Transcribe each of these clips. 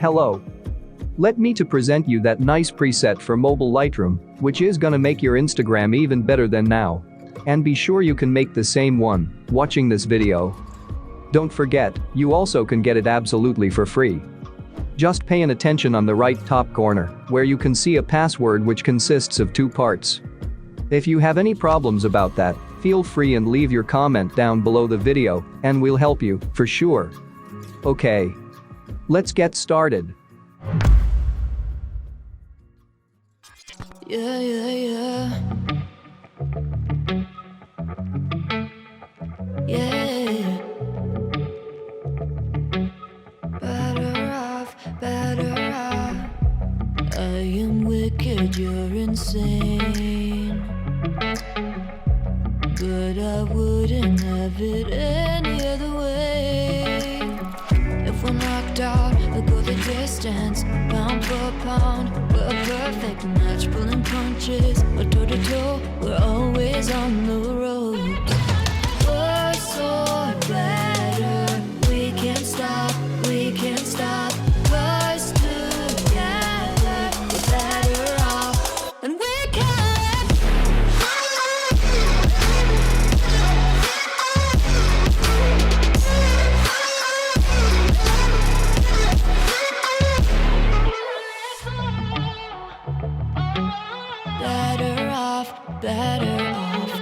Hello. Let me to present you that nice preset for mobile Lightroom, which is gonna make your Instagram even better than now. And be sure you can make the same one watching this video. Don't forget, you also can get it absolutely for free. Just pay an attention on the right top corner, where you can see a password which consists of 2 parts. If you have any problems about that, feel free and leave your comment down below the video, and we'll help you, for sure. Okay. Let's get started. Yeah. Better off. I am wicked, you're insane. But I wouldn't have it any other way. If we're knocked out, we'll go the distance, pound for pound. We're a perfect match, pulling punches. Or toe to toe, we're always on the road. We're so better, we can't stop, we can't stop. 'Cause together, we're better off, and we can. Better off, better off.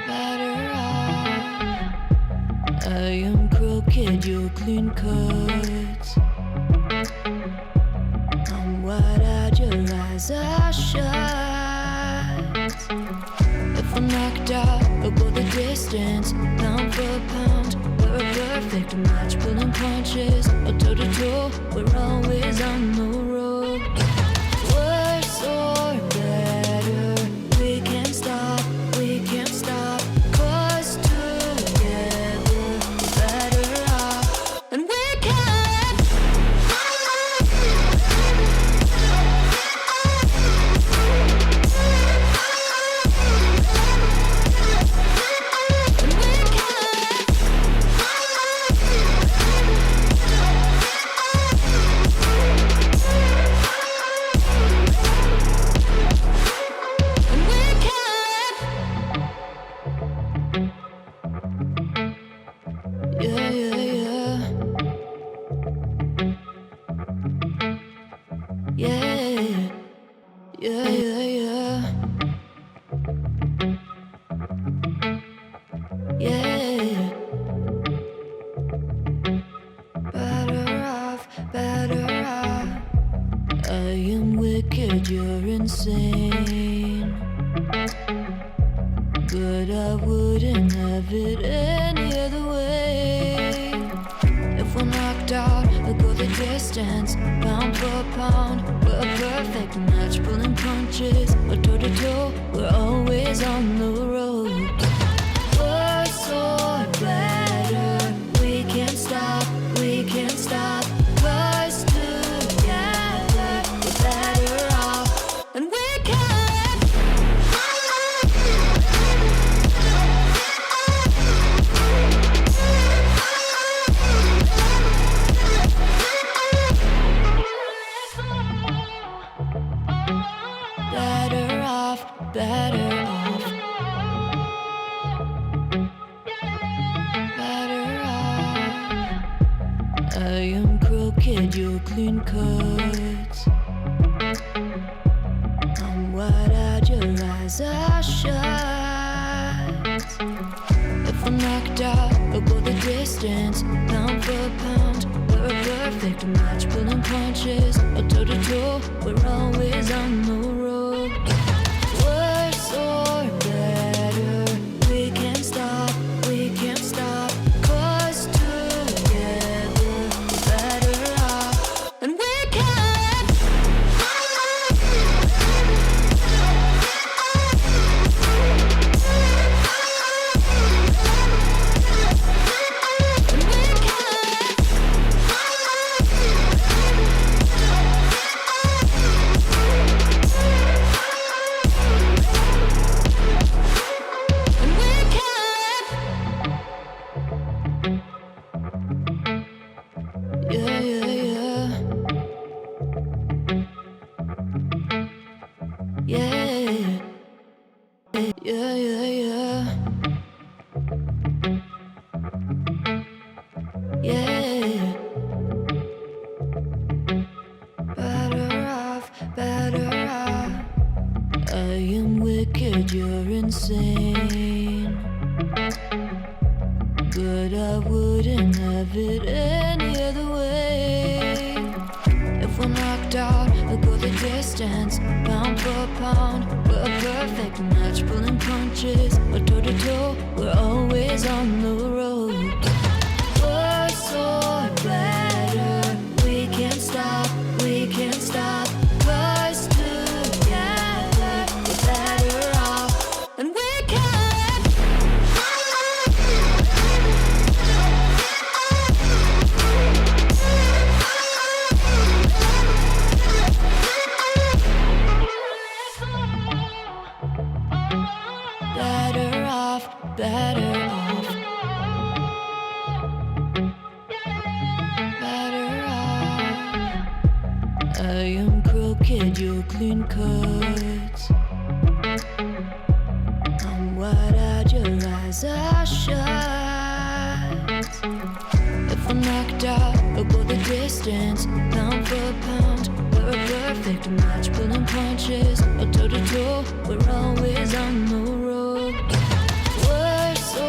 Better off. I am crooked, you're clean cuts. I'm wide-eyed, your eyes are shut. If we're knocked out, we'll go the distance, pound for pound. We're a perfect match, pulling punches. Or toe to toe, we're always on the road. We're so better, we can't stop, we can't stop. 'Cause together, we're better off, and we can. And we can. And we can. Yeah. Better off. I am wicked, you're insane. But I wouldn't have it any other way. If we're knocked out, we'll go the distance, pound for pound. We're a perfect match, pulling punches. Or toe to toe, we're always on the road. We're so better, we can't stop, we can't stop. 'Cause together, we're better off, and we can. Better off, better off. Better off. I am crooked, you're clean cuts. I'm wide-eyed, your eyes are shut. If we're knocked out, we'll go the distance, pound for pound. We're a perfect match, pulling punches. Or toe to toe, we're always on the road. We're so better, we can't stop, we can't stop. 'Cause together, we're better off, and we can. yeah, yeah, yeah. Yeah. Better off. I am wicked, you're insane. But I wouldn't have it any other way. If we're knocked out, we'll go the distance, pound for pound. We're a perfect match, pulling punches. We're toe to toe, we're always on the road. We're so better, we can't stop, we can't stop. 'Cause together we're better off, and we can. Better off, better off. Better off. I am crooked, you're clean cuts. I'm wide-eyed, your eyes are shut. If I'm knocked out, we'll go the distance, pound for pound. We're a perfect match, pulling punches. Or toe to toe, we're always on the road. We're so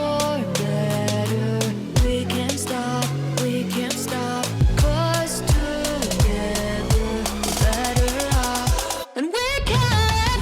better, we can't stop, we can't stop. 'Cause together we're better off, and we can.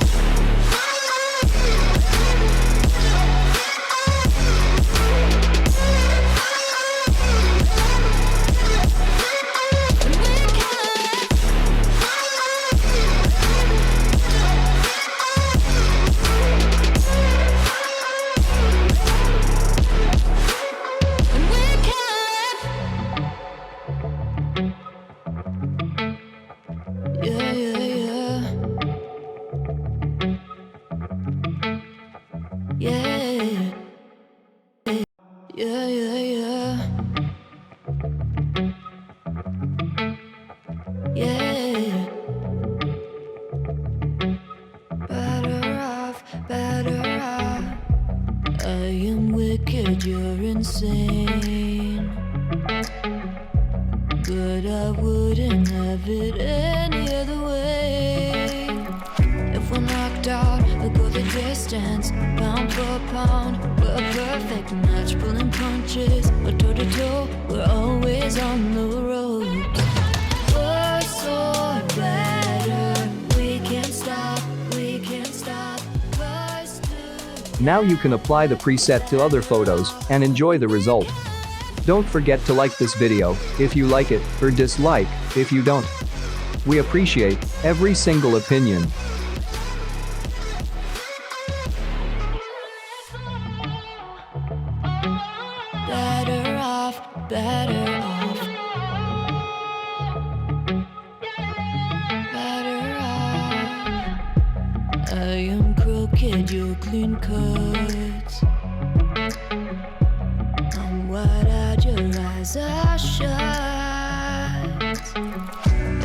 Yeah, yeah, yeah. Yeah. Yeah, yeah, yeah. Yeah. Better off, better off. I am wicked, you're insane. But I wouldn't have it any other way. If we're knocked out, we'll go the distance, pound for pound. We're a perfect match, pulling punches. We're toe to toe, we're always on the road. We're so better, we can't stop, we can't stop. 'Cause Now you can apply the preset to other photos and enjoy the result. Don't forget to like this video if you like it, or dislike if you don't. We appreciate every single opinion. better off, better off. Better off. I am crooked, you're clean cuts. I'm wide-eyed, your eyes are shut.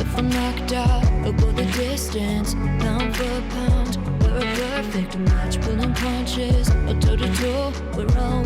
If I'm knocked out, we'll go the distance, pound for pound. We're a perfect match, pulling punches. Or toe to toe, we're all